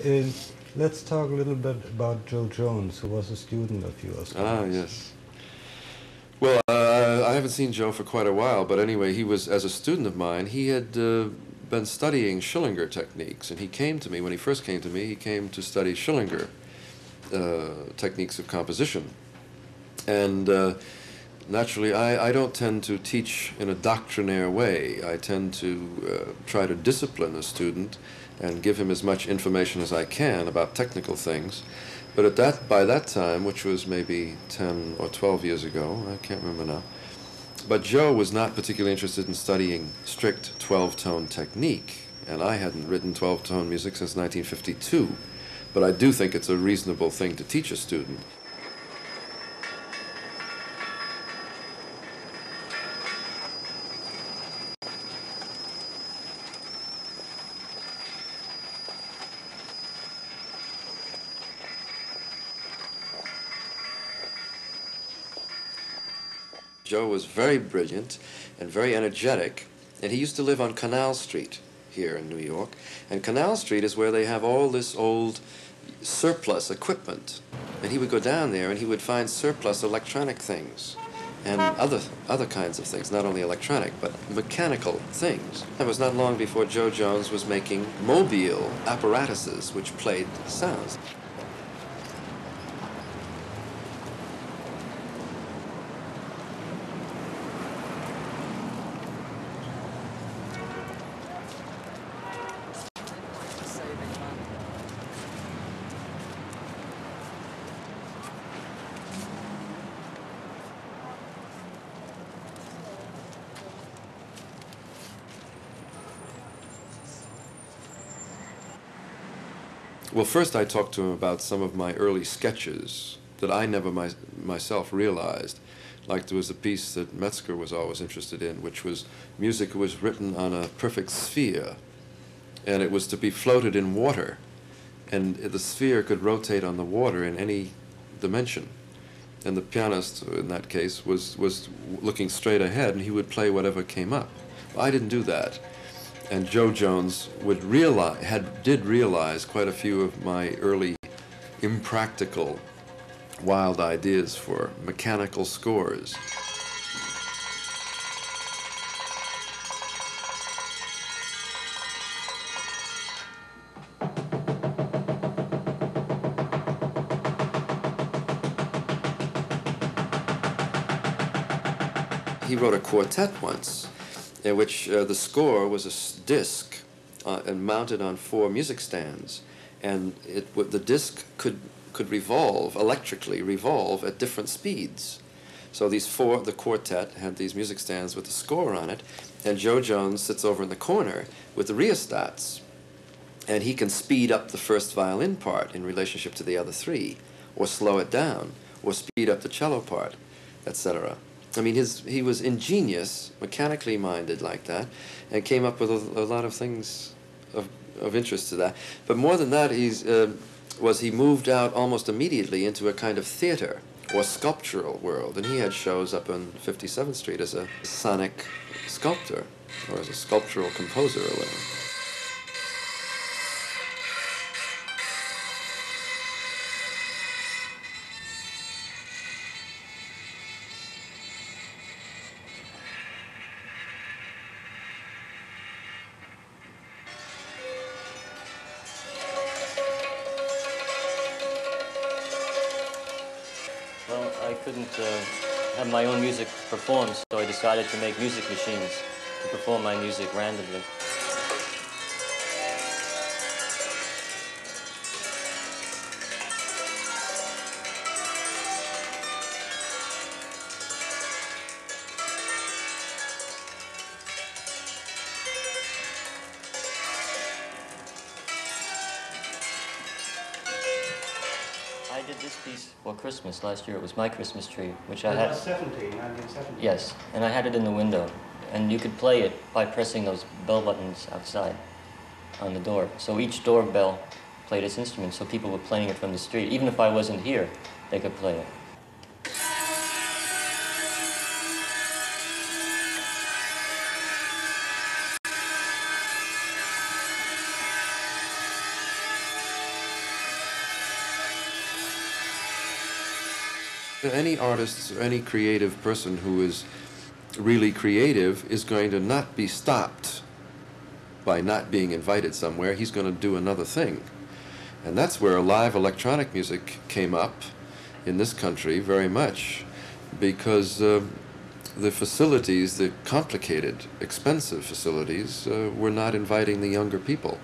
Uh, let's talk a little bit about Joe Jones, who was a student of yours. Ah, yes. Well, I haven't seen Joe for quite a while, but anyway, he was, as a student of mine, he had been studying Schillinger techniques, and he came to me, when he first came to me, he came to study Schillinger techniques of composition. And naturally, I don't tend to teach in a doctrinaire way. I tend to try to discipline a student and give him as much information as I can about technical things. But by that time, which was maybe 10 or 12 years ago, I can't remember now, but Joe was not particularly interested in studying strict 12-tone technique, and I hadn't written 12-tone music since 1952. But I do think it's a reasonable thing to teach a student. Joe was very brilliant and very energetic, and he used to live on Canal Street here in New York. And Canal Street is where they have all this old surplus equipment. And he would go down there and he would find surplus electronic things and other kinds of things, not only electronic, but mechanical things. It was not long before Joe Jones was making mobile apparatuses which played sounds. Well, first I talked to him about some of my early sketches that I never myself realized. Like there was a piece that Metzger was always interested in, which was music that was written on a perfect sphere, and it was to be floated in water, and the sphere could rotate on the water in any dimension. And the pianist, in that case, was looking straight ahead, and he would play whatever came up. Well, I didn't do that. And Joe Jones did realize quite a few of my early impractical, wild ideas for mechanical scores. He wrote a quartet once, in which the score was a disc and mounted on 4 music stands, and the disc could electrically revolve at different speeds. So the quartet had these music stands with the score on it, and Joe Jones sits over in the corner with the rheostats, and he can speed up the first violin part in relationship to the other 3, or slow it down, or speed up the cello part, etc. I mean, he was ingenious, mechanically minded like that, and came up with a lot of things of interest to that. But more than that, he moved out almost immediately into a kind of theater or sculptural world, and he had shows up on 57th Street as a sonic sculptor, or as a sculptural composer or whatever. Well, I couldn't have my own music performed, so I decided to make music machines to perform my music randomly. I did this piece for Christmas last year. It was my Christmas tree, which I had. 1970. Yes, and I had it in the window, and you could play it by pressing those bell buttons outside on the door. So each doorbell played its instrument, so people were playing it from the street. Even if I wasn't here, they could play it. Any artist or any creative person who is really creative is going to not be stopped by not being invited somewhere. He's going to do another thing. And that's where live electronic music came up in this country very much, because the facilities, the complicated, expensive facilities, were not inviting the younger people.